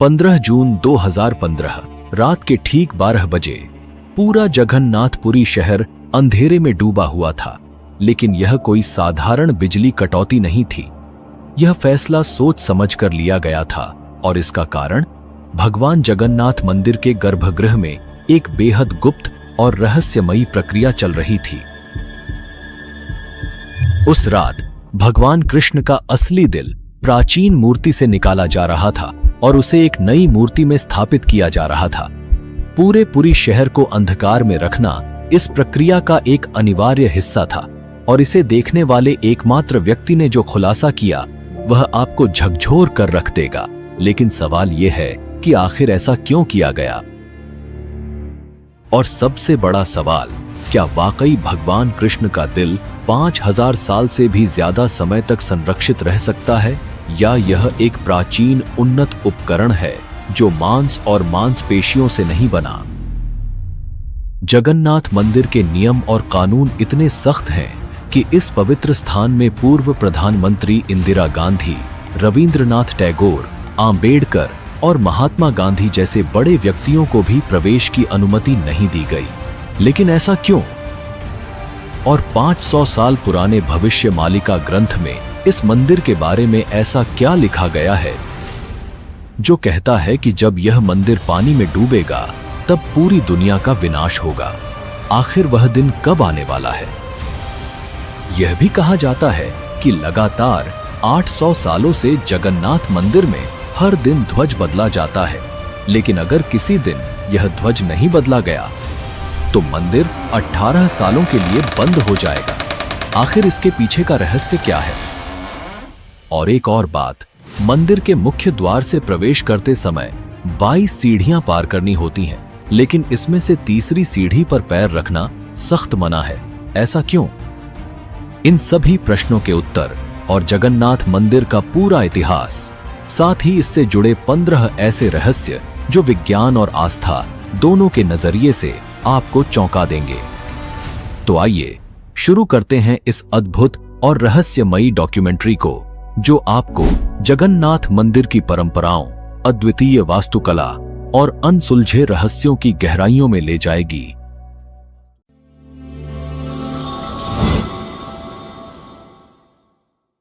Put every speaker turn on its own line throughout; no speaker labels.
15 जून 2015 रात के ठीक 12 बजे पूरा जगन्नाथपुरी शहर अंधेरे में डूबा हुआ था। लेकिन यह कोई साधारण बिजली कटौती नहीं थी। यह फैसला सोच समझ कर लिया गया था और इसका कारण भगवान जगन्नाथ मंदिर के गर्भगृह में एक बेहद गुप्त और रहस्यमयी प्रक्रिया चल रही थी। उस रात भगवान कृष्ण का असली दिल प्राचीन मूर्ति से निकाला जा रहा था और उसे एक नई मूर्ति में स्थापित किया जा रहा था। पूरे शहर को अंधकार में रखना इस प्रक्रिया का एक अनिवार्य हिस्सा था और इसे देखने वाले एकमात्र व्यक्ति ने जो खुलासा किया वह आपको झकझोर कर रख देगा। लेकिन सवाल यह है कि आखिर ऐसा क्यों किया गया? और सबसे बड़ा सवाल, क्या वाकई भगवान कृष्ण का दिल 5000 साल से भी ज्यादा समय तक संरक्षित रह सकता है, या यह एक प्राचीन उन्नत उपकरण है जो मांस और मांसपेशियों से नहीं बना? जगन्नाथ मंदिर के नियम और कानून इतने सख्त हैं कि इस पवित्र स्थान में पूर्व प्रधानमंत्री इंदिरा गांधी, रविंद्रनाथ टैगोर, आंबेडकर और महात्मा गांधी जैसे बड़े व्यक्तियों को भी प्रवेश की अनुमति नहीं दी गई। लेकिन ऐसा क्यों? और 500 साल पुराने भविष्यमालिका ग्रंथ में इस मंदिर के बारे में ऐसा क्या लिखा गया है जो कहता है कि जब यह मंदिर पानी में डूबेगा तब पूरी दुनिया का विनाश होगा? आखिर वह दिन कब आने वाला है? यह भी कहा जाता है कि लगातार 800 सालों से जगन्नाथ मंदिर में हर दिन ध्वज बदला जाता है। लेकिन अगर किसी दिन यह ध्वज नहीं बदला गया तो मंदिर 18 सालों के लिए बंद हो जाएगा। आखिर इसके पीछे का रहस्य क्या है? और एक और बात, मंदिर के मुख्य द्वार से प्रवेश करते समय 22 सीढ़ियां पार करनी होती हैं, लेकिन इसमें से तीसरी सीढ़ी पर पैर रखना सख्त मना है। ऐसा क्यों? इन सभी प्रश्नों के उत्तर और जगन्नाथ मंदिर का पूरा इतिहास, साथ ही इससे जुड़े 15 ऐसे रहस्य जो विज्ञान और आस्था दोनों के नजरिए से आपको चौंका देंगे। तो आइए शुरू करते हैं इस अद्भुत और रहस्यमयी डॉक्यूमेंट्री को, जो आपको जगन्नाथ मंदिर की परंपराओं, अद्वितीय वास्तुकला और अनसुलझे रहस्यों की गहराइयों में ले जाएगी।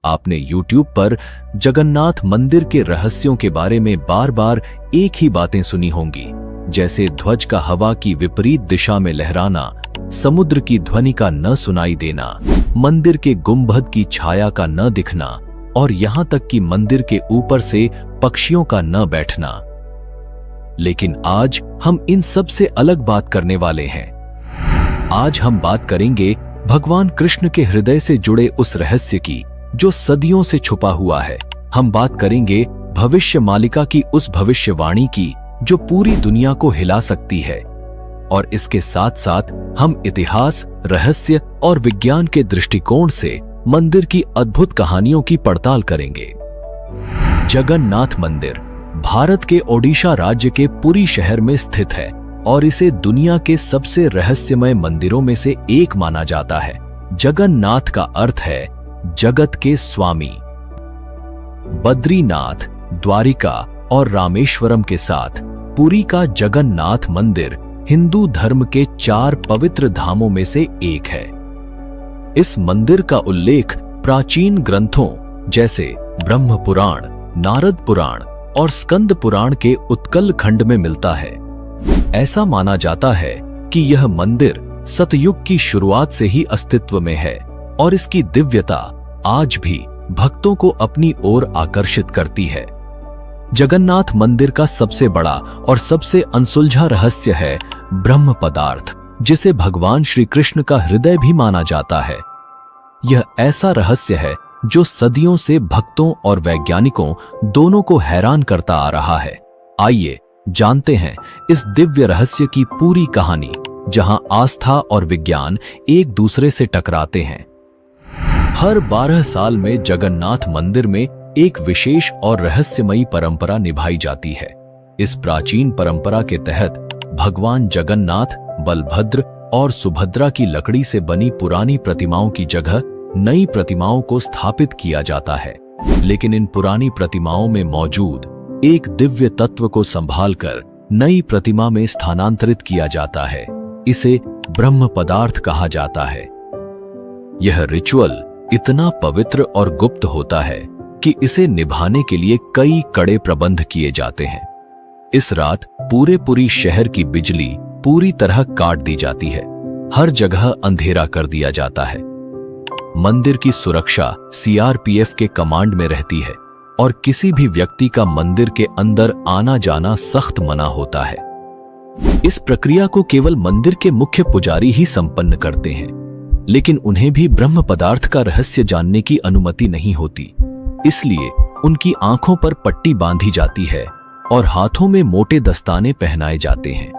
आपने YouTube पर जगन्नाथ मंदिर के रहस्यों के बारे में बार बार एक ही बातें सुनी होंगी, जैसे ध्वज का हवा की विपरीत दिशा में लहराना, समुद्र की ध्वनि का न सुनाई देना, मंदिर के गुंबद की छाया का न दिखना और यहां तक कि मंदिर के ऊपर से पक्षियों का न बैठना। लेकिन आज हम इन सब से अलग बात करने वाले हैं। आज हम बात करेंगे भगवान कृष्ण के हृदय से जुड़े उस रहस्य की जो सदियों से छुपा हुआ है। हम बात करेंगे भविष्यमालिका की उस भविष्यवाणी की जो पूरी दुनिया को हिला सकती है। और इसके साथ साथ हम इतिहास, रहस्य और विज्ञान के दृष्टिकोण से मंदिर की अद्भुत कहानियों की पड़ताल करेंगे। जगन्नाथ मंदिर भारत के ओडिशा राज्य के पुरी शहर में स्थित है और इसे दुनिया के सबसे रहस्यमय मंदिरों में से एक माना जाता है। जगन्नाथ का अर्थ है जगत के स्वामी। बद्रीनाथ, द्वारिका और रामेश्वरम के साथ पुरी का जगन्नाथ मंदिर हिंदू धर्म के 4 पवित्र धामों में से एक है। इस मंदिर का उल्लेख प्राचीन ग्रंथों जैसे ब्रह्म पुराण, नारद पुराण और स्कंद पुराण के उत्कल खंड में मिलता है। ऐसा माना जाता है कि यह मंदिर सतयुग की शुरुआत से ही अस्तित्व में है और इसकी दिव्यता आज भी भक्तों को अपनी ओर आकर्षित करती है। जगन्नाथ मंदिर का सबसे बड़ा और सबसे अनसुलझा रहस्य है ब्रह्म पदार्थ, जिसे भगवान श्री कृष्ण का हृदय भी माना जाता है। यह ऐसा रहस्य है जो सदियों से भक्तों और वैज्ञानिकों दोनों को हैरान करता आ रहा है। आइए जानते हैं इस दिव्य रहस्य की पूरी कहानी, जहां आस्था और विज्ञान एक दूसरे से टकराते हैं। हर 12 साल में जगन्नाथ मंदिर में एक विशेष और रहस्यमयी परंपरा निभाई जाती है। इस प्राचीन परंपरा के तहत भगवान जगन्नाथ, बलभद्र और सुभद्रा की लकड़ी से बनी पुरानी प्रतिमाओं की जगह नई प्रतिमाओं को स्थापित किया जाता है। लेकिन इन पुरानी प्रतिमाओं में मौजूद एक दिव्य तत्व को संभालकर नई प्रतिमा में स्थानांतरित किया जाता है। इसे ब्रह्म पदार्थ कहा जाता है। यह रिचुअल इतना पवित्र और गुप्त होता है कि इसे निभाने के लिए कई कड़े प्रबंध किए जाते हैं। इस रात पूरी शहर की बिजली पूरी तरह काट दी जाती है। हर जगह अंधेरा कर दिया जाता है। मंदिर की सुरक्षा सीआरपीएफ के कमांड में रहती है और किसी भी व्यक्ति का मंदिर के अंदर आना जाना सख्त मना होता है। इस प्रक्रिया को केवल मंदिर के मुख्य पुजारी ही संपन्न करते हैं, लेकिन उन्हें भी ब्रह्म पदार्थ का रहस्य जानने की अनुमति नहीं होती। इसलिए उनकी आंखों पर पट्टी बांधी जाती है और हाथों में मोटे दस्ताने पहनाए जाते हैं।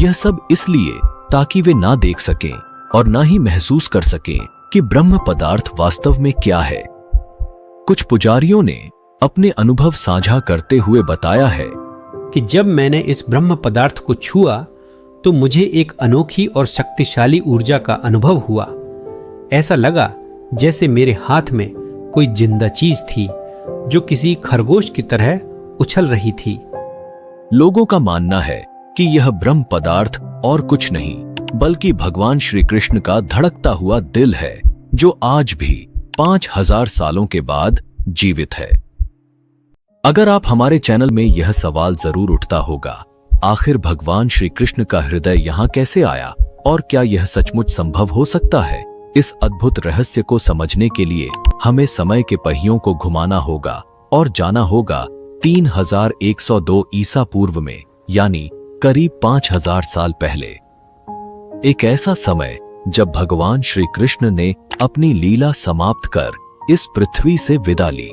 यह सब इसलिए ताकि वे ना देख सकें और ना ही महसूस कर सकें कि ब्रह्म पदार्थ वास्तव में क्या है। कुछ पुजारियों ने अपने अनुभव साझा करते हुए बताया है
कि जब मैंने इस ब्रह्म पदार्थ को छुआ तो मुझे एक अनोखी और शक्तिशाली ऊर्जा का अनुभव हुआ। ऐसा लगा जैसे मेरे हाथ में कोई जिंदा चीज थी जो किसी खरगोश की तरह उछल रही थी।
लोगों का मानना है कि यह ब्रह्म पदार्थ और कुछ नहीं बल्कि भगवान श्री कृष्ण का धड़कता हुआ दिल है, जो आज भी 5000 सालों के बाद जीवित है। अगर आप हमारे चैनल में यह सवाल जरूर उठता होगा, आखिर भगवान श्री कृष्ण का हृदय यहाँ कैसे आया और क्या यह सचमुच संभव हो सकता है? इस अद्भुत रहस्य को समझने के लिए हमें समय के पहियों को घुमाना होगा और जाना होगा 3102 ईसा पूर्व में, यानी करीब 5000 साल पहले। एक ऐसा समय जब भगवान श्री कृष्ण ने अपनी लीला समाप्त कर इस पृथ्वी से विदा ली।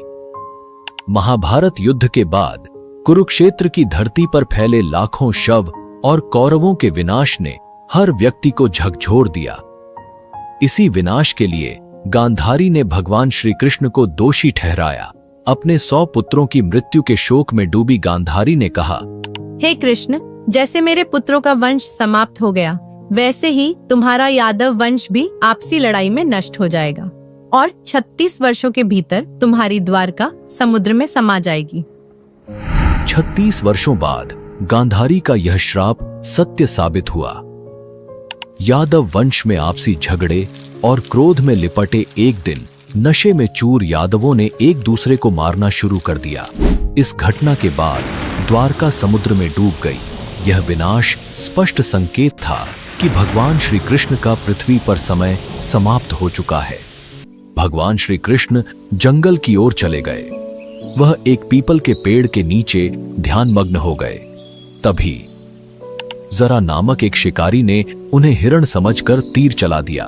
महाभारत युद्ध के बाद कुरुक्षेत्र की धरती पर फैले लाखों शव और कौरवों के विनाश ने हर व्यक्ति को झकझोर दिया। इसी विनाश के लिए गांधारी ने भगवान श्री कृष्ण को दोषी ठहराया। अपने 100 पुत्रों की मृत्यु के शोक में डूबी गांधारी ने कहा,
हे कृष्ण, जैसे मेरे पुत्रों का वंश समाप्त हो गया, वैसे ही तुम्हारा यादव वंश भी आपसी लड़ाई में नष्ट हो जाएगा और 36 वर्षों के भीतर तुम्हारी द्वारका समुद्र में समा जाएगी।
36 वर्षों बाद गांधारी का यह श्राप सत्य साबित हुआ। यादव वंश में आपसी झगड़े और क्रोध में लिपटे एक दिन नशे में चूर यादवों ने एक दूसरे को मारना शुरू कर दिया। इस घटना के बाद द्वारका समुद्र में डूब गई। यह विनाश स्पष्ट संकेत था कि भगवान श्री कृष्ण का पृथ्वी पर समय समाप्त हो चुका है। भगवान श्री कृष्ण जंगल की ओर चले गए। वह एक पीपल के पेड़ के नीचे ध्यानमग्न हो गए। तभी जरा नामक एक शिकारी ने उन्हें हिरण समझकर तीर चला दिया।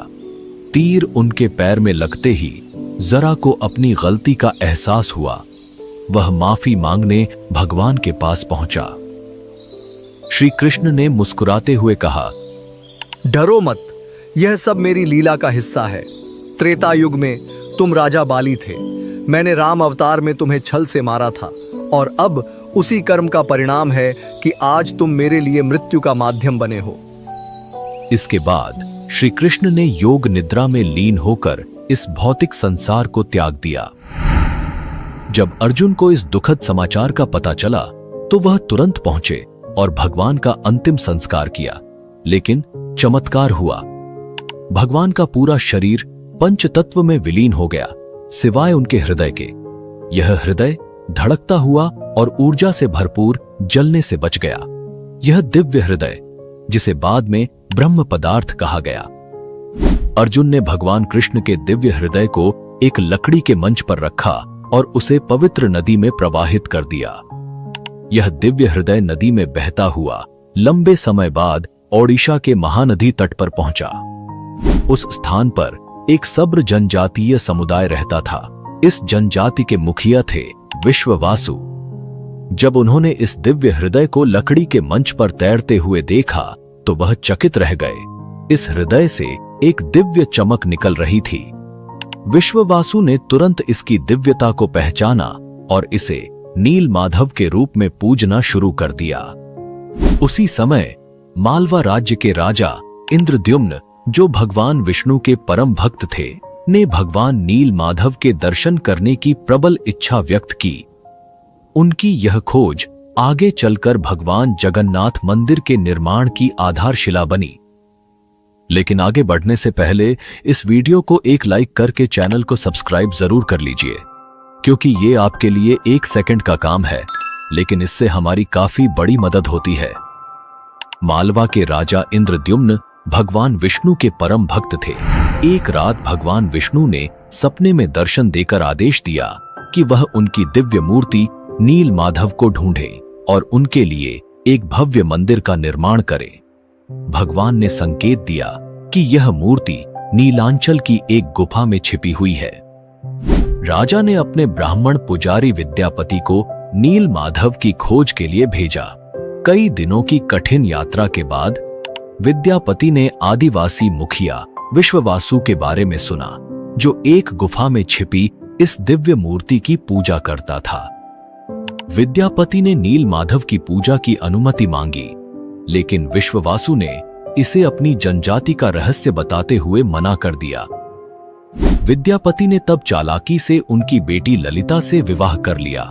तीर उनके पैर में लगते ही जरा को अपनी गलती का एहसास हुआ। वह माफी मांगने भगवान के पास पहुंचा। श्री कृष्ण ने मुस्कुराते हुए कहा,
डरो मत, यह सब मेरी लीला का हिस्सा है। त्रेता युग में तुम राजा बाली थे। मैंने राम अवतार में तुम्हें छल से मारा था और अब उसी कर्म का परिणाम है कि आज तुम मेरे लिए मृत्यु का माध्यम बने हो।
इसके बाद श्री कृष्ण ने योग निद्रा में लीन होकर इस भौतिक संसार को त्याग दिया। जब अर्जुन को इस दुखद समाचार का पता चला तो वह तुरंत पहुंचे और भगवान का अंतिम संस्कार किया। लेकिन चमत्कार हुआ। भगवान का पूरा शरीर पंच तत्व में विलीन हो गया, सिवाय उनके हृदय के। यह हृदय धड़कता हुआ और ऊर्जा से भरपूर जलने से बच गया। यह दिव्य हृदय, जिसे बाद में ब्रह्म पदार्थ कहा गया। अर्जुन ने भगवान कृष्ण के दिव्य हृदय को एक लकड़ी के मंच पर रखा और उसे पवित्र नदी में प्रवाहित कर दिया। यह दिव्य हृदय नदी में बहता हुआ लंबे समय बाद ओडिशा के महानदी तट पर पहुंचा। उस स्थान पर एक सब्र जनजातीय समुदाय रहता था। इस जनजाति के मुखिया थे विश्ववासु। जब उन्होंने इस दिव्य हृदय को लकड़ी के मंच पर तैरते हुए देखा तो वह चकित रह गए। इस हृदय से एक दिव्य चमक निकल रही थी। विश्ववासु ने तुरंत इसकी दिव्यता को पहचाना और इसे नील माधव के रूप में पूजना शुरू कर दिया। उसी समय मालवा राज्य के राजा इंद्रद्युम्न, जो भगवान विष्णु के परम भक्त थे, ने भगवान नील माधव के दर्शन करने की प्रबल इच्छा व्यक्त की। उनकी यह खोज आगे चलकर भगवान जगन्नाथ मंदिर के निर्माण की आधारशिला बनी। लेकिन आगे बढ़ने से पहले इस वीडियो को एक लाइक करके चैनल को सब्सक्राइब जरूर कर लीजिए, क्योंकि ये आपके लिए 1 सेकंड का काम है, लेकिन इससे हमारी काफी बड़ी मदद होती है। मालवा के राजा इंद्रद्युम्न भगवान विष्णु के परम भक्त थे। एक रात भगवान विष्णु ने सपने में दर्शन देकर आदेश दिया कि वह उनकी दिव्य मूर्ति नील माधव को ढूंढे और उनके लिए एक भव्य मंदिर का निर्माण करे। भगवान ने संकेत दिया कि यह मूर्ति नीलांचल की एक गुफा में छिपी हुई है। राजा ने अपने ब्राह्मण पुजारी विद्यापति को नील माधव की खोज के लिए भेजा। कई दिनों की कठिन यात्रा के बाद विद्यापति ने आदिवासी मुखिया विश्ववासु के बारे में सुना, जो एक गुफा में छिपी इस दिव्य मूर्ति की पूजा करता था। विद्यापति ने नील माधव की पूजा की अनुमति मांगी, लेकिन विश्ववासु ने इसे अपनी जनजाति का रहस्य बताते हुए मना कर दिया। विद्यापति ने तब चालाकी से उनकी बेटी ललिता से विवाह कर लिया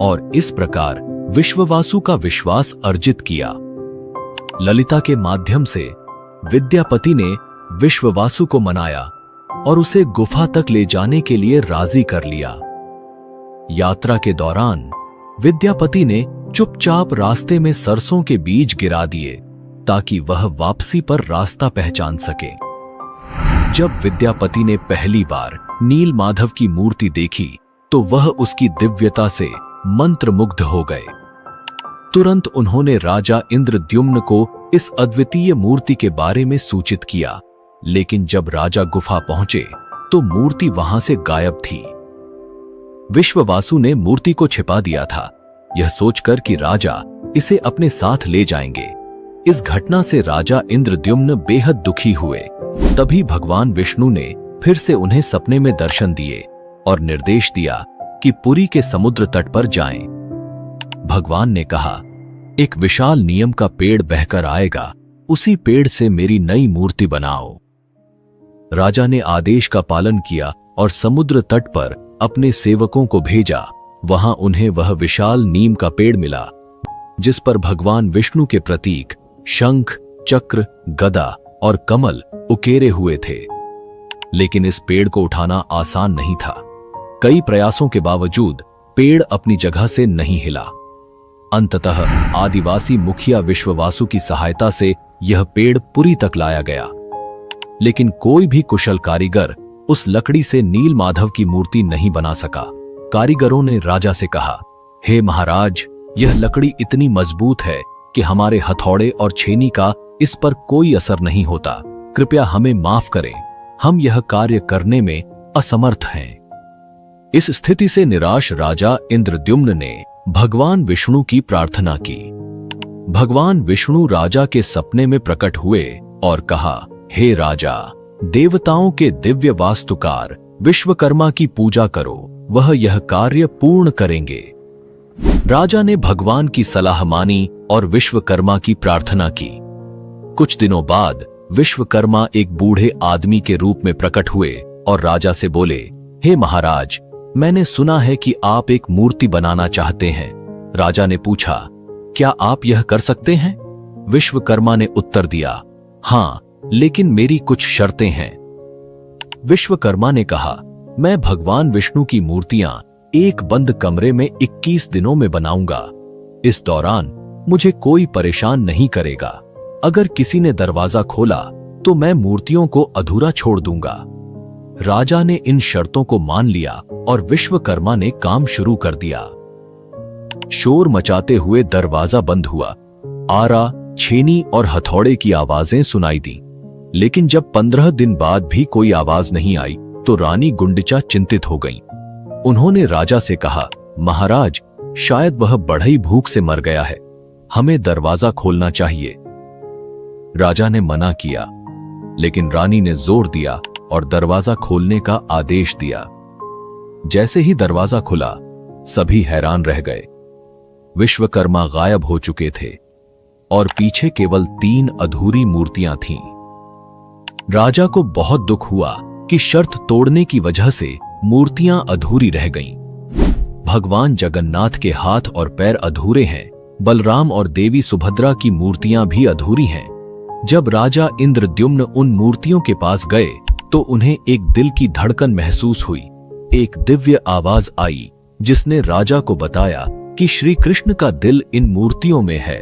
और इस प्रकार विश्ववासु का विश्वास अर्जित किया। ललिता के माध्यम से विद्यापति ने विश्ववासु को मनाया और उसे गुफा तक ले जाने के लिए राजी कर लिया। यात्रा के दौरान विद्यापति ने चुपचाप रास्ते में सरसों के बीज गिरा दिए ताकि वह वापसी पर रास्ता पहचान सके। जब विद्यापति ने पहली बार नील माधव की मूर्ति देखी तो वह उसकी दिव्यता से मंत्रमुग्ध हो गए। तुरंत उन्होंने राजा इंद्रद्युम्न को इस अद्वितीय मूर्ति के बारे में सूचित किया, लेकिन जब राजा गुफा पहुंचे तो मूर्ति वहां से गायब थी। विश्ववासु ने मूर्ति को छिपा दिया था, यह सोचकर कि राजा इसे अपने साथ ले जाएंगे। इस घटना से राजा इंद्रद्युम्न बेहद दुखी हुए। तभी भगवान विष्णु ने फिर से उन्हें सपने में दर्शन दिए और निर्देश दिया कि पुरी के समुद्र तट पर जाएं। भगवान ने कहा, एक विशाल नीम का पेड़ बहकर आएगा, उसी पेड़ से मेरी नई मूर्ति बनाओ। राजा ने आदेश का पालन किया और समुद्र तट पर अपने सेवकों को भेजा। वहां उन्हें वह विशाल नीम का पेड़ मिला, जिस पर भगवान विष्णु के प्रतीक शंख, चक्र, गदा और कमल उकेरे हुए थे। लेकिन इस पेड़ को उठाना आसान नहीं था। कई प्रयासों के बावजूद पेड़ अपनी जगह से नहीं हिला। अंततः आदिवासी मुखिया विश्ववासु की सहायता से यह पेड़ पुरी तक लाया गया, लेकिन कोई भी कुशल कारीगर उस लकड़ी से नील माधव की मूर्ति नहीं बना सका। कारीगरों ने राजा से कहा, हे महाराज, यह लकड़ी इतनी मजबूत है कि हमारे हथौड़े और छेनी का इस पर कोई असर नहीं होता। कृपया हमें माफ करें, हम यह कार्य करने में असमर्थ हैं। इस स्थिति से निराश राजा इंद्रद्युम्न ने भगवान विष्णु की प्रार्थना की। भगवान विष्णु राजा के सपने में प्रकट हुए और कहा, हे राजा, देवताओं के दिव्य वास्तुकार विश्वकर्मा की पूजा करो, वह यह कार्य पूर्ण करेंगे। राजा ने भगवान की सलाह मानी और विश्वकर्मा की प्रार्थना की। कुछ दिनों बाद विश्वकर्मा एक बूढ़े आदमी के रूप में प्रकट हुए और राजा से बोले, हे महाराज, मैंने सुना है कि आप एक मूर्ति बनाना चाहते हैं। राजा ने पूछा, क्या आप यह कर सकते हैं? विश्वकर्मा ने उत्तर दिया, हाँ, लेकिन मेरी कुछ शर्तें हैं। विश्वकर्मा ने कहा, मैं भगवान विष्णु की मूर्तियां एक बंद कमरे में 21 दिनों में बनाऊंगा। इस दौरान मुझे कोई परेशान नहीं करेगा। अगर किसी ने दरवाजा खोला तो मैं मूर्तियों को अधूरा छोड़ दूंगा। राजा ने इन शर्तों को मान लिया और विश्वकर्मा ने काम शुरू कर दिया। शोर मचाते हुए दरवाजा बंद हुआ। आरा, छेनी और हथौड़े की आवाजें सुनाई दी, लेकिन जब 15 दिन बाद भी कोई आवाज नहीं आई तो रानी गुंडिचा चिंतित हो गईं। उन्होंने राजा से कहा, महाराज, शायद वह बढ़ई भूख से मर गया है, हमें दरवाजा खोलना चाहिए। राजा ने मना किया, लेकिन रानी ने जोर दिया और दरवाजा खोलने का आदेश दिया। जैसे ही दरवाजा खुला, सभी हैरान रह गए। विश्वकर्मा गायब हो चुके थे और पीछे केवल 3 अधूरी मूर्तियां थीं। राजा को बहुत दुख हुआ कि शर्त तोड़ने की वजह से मूर्तियां अधूरी रह गईं। भगवान जगन्नाथ के हाथ और पैर अधूरे हैं, बलराम और देवी सुभद्रा की मूर्तियां भी अधूरी हैं। जब राजा इंद्रद्युम्न उन मूर्तियों के पास गए तो उन्हें एक दिल की धड़कन महसूस हुई। एक दिव्य आवाज आई जिसने राजा को बताया कि श्री कृष्ण का दिल इन मूर्तियों में है।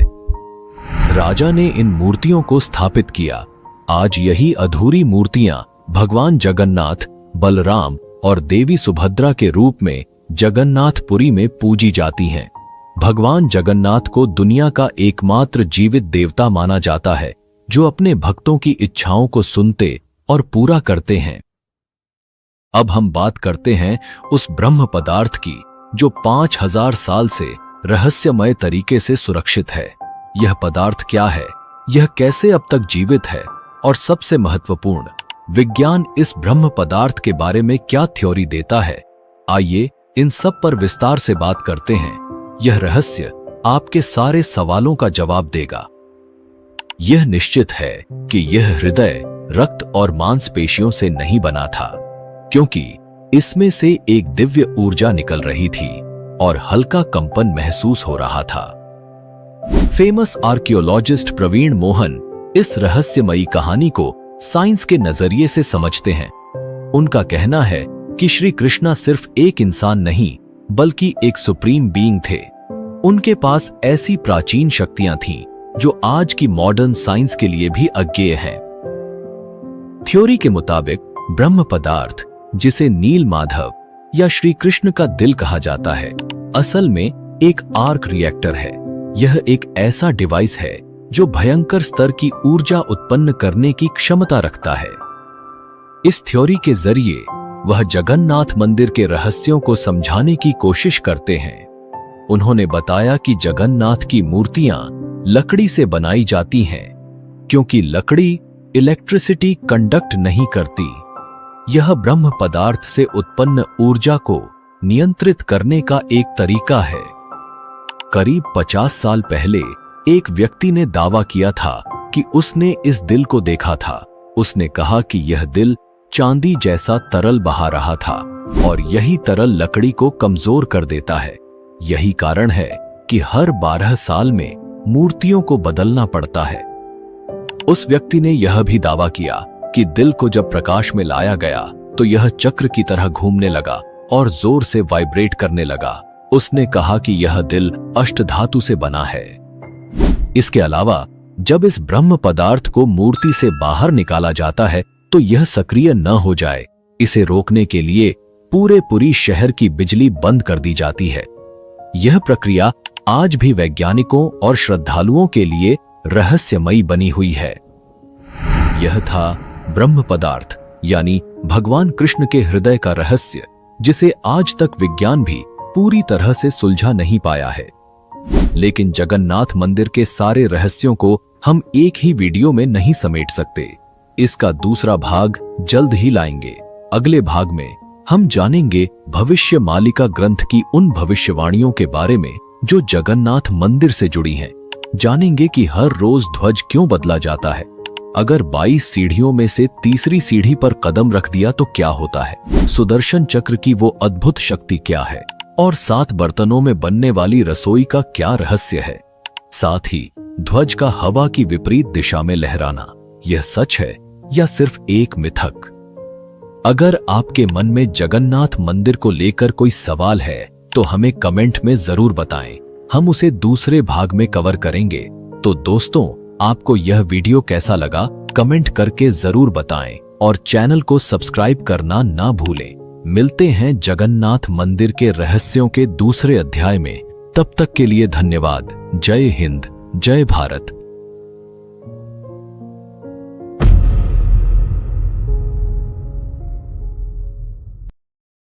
राजा ने इन मूर्तियों को स्थापित किया। आज यही अधूरी मूर्तियां भगवान जगन्नाथ, बलराम और देवी सुभद्रा के रूप में जगन्नाथपुरी में पूजी जाती हैं। भगवान जगन्नाथ को दुनिया का एकमात्र जीवित देवता माना जाता है जो अपने भक्तों की इच्छाओं को सुनते और पूरा करते हैं। अब हम बात करते हैं उस ब्रह्म पदार्थ की जो 5000 साल से रहस्यमय तरीके से सुरक्षित है। यह पदार्थ क्या है, यह कैसे अब तक जीवित है, और सबसे महत्वपूर्ण, विज्ञान इस ब्रह्म पदार्थ के बारे में क्या थ्योरी देता है। आइए इन सब पर विस्तार से बात करते हैं। यह रहस्य आपके सारे सवालों का जवाब देगा। यह निश्चित है कि यह हृदय, रक्त और मांसपेशियों से नहीं बना था, क्योंकि इसमें से एक दिव्य ऊर्जा निकल रही थी और हल्का कंपन महसूस हो रहा था। फेमस आर्कियोलॉजिस्ट प्रवीण मोहन इस रहस्यमयी कहानी को साइंस के नजरिए से समझते हैं। उनका कहना है कि श्री कृष्णा सिर्फ एक इंसान नहीं बल्कि एक सुप्रीम बीइंग थे। उनके पास ऐसी प्राचीन शक्तियां थीं जो आज की मॉडर्न साइंस के लिए भी अज्ञेय हैं। थ्योरी के मुताबिक ब्रह्म पदार्थ, जिसे नील माधव या श्री कृष्ण का दिल कहा जाता है, असल में एक आर्क रिएक्टर है। यह एक ऐसा डिवाइस है जो भयंकर स्तर की ऊर्जा उत्पन्न करने की क्षमता रखता है। इस थ्योरी के जरिए वह जगन्नाथ मंदिर के रहस्यों को समझाने की कोशिश करते हैं। उन्होंने बताया कि जगन्नाथ की मूर्तियां लकड़ी से बनाई जाती हैं क्योंकि लकड़ी इलेक्ट्रिसिटी कंडक्ट नहीं करती। यह ब्रह्म पदार्थ से उत्पन्न ऊर्जा को नियंत्रित करने का एक तरीका है। करीब 50 साल पहले एक व्यक्ति ने दावा किया था कि उसने इस दिल को देखा था। उसने कहा कि यह दिल चांदी जैसा तरल बहा रहा था और यही तरल लकड़ी को कमजोर कर देता है। यही कारण है कि हर 12 साल में मूर्तियों को बदलना पड़ता है। उस व्यक्ति ने यह भी दावा किया कि दिल को जब प्रकाश में लाया गया तो यह चक्र की तरह घूमने लगा और जोर से वाइब्रेट करने लगा। उसने कहा कि यह दिल अष्टधातु से बना है। इसके अलावा जब इस ब्रह्म पदार्थ को मूर्ति से बाहर निकाला जाता है तो यह सक्रिय न हो जाए, इसे रोकने के लिए पूरी शहर की बिजली बंद कर दी जाती है। यह प्रक्रिया आज भी वैज्ञानिकों और श्रद्धालुओं के लिए रहस्यमयी बनी हुई है। यह था ब्रह्म पदार्थ यानी भगवान कृष्ण के हृदय का रहस्य, जिसे आज तक विज्ञान भी पूरी तरह से सुलझा नहीं पाया है। लेकिन जगन्नाथ मंदिर के सारे रहस्यों को हम एक ही वीडियो में नहीं समेट सकते। इसका दूसरा भाग जल्द ही लाएंगे। अगले भाग में हम जानेंगे भविष्य मालिका ग्रंथ की उन भविष्यवाणियों के बारे में जो जगन्नाथ मंदिर से जुड़ी हैं। जानेंगे कि हर रोज ध्वज क्यों बदला जाता है, अगर 22 सीढ़ियों में से तीसरी सीढ़ी पर कदम रख दिया तो क्या होता है, सुदर्शन चक्र की वो अद्भुत शक्ति क्या है, और 7 बर्तनों में बनने वाली रसोई का क्या रहस्य है। साथ ही ध्वज का हवा की विपरीत दिशा में लहराना, यह सच है या सिर्फ एक मिथक। अगर आपके मन में जगन्नाथ मंदिर को लेकर कोई सवाल है तो हमें कमेंट में जरूर बताएं, हम उसे दूसरे भाग में कवर करेंगे। तो दोस्तों, आपको यह वीडियो कैसा लगा कमेंट करके जरूर बताएं और चैनल को सब्सक्राइब करना ना भूलें। मिलते हैं जगन्नाथ मंदिर के रहस्यों के दूसरे अध्याय में। तब तक के लिए धन्यवाद। जय हिंद, जय भारत।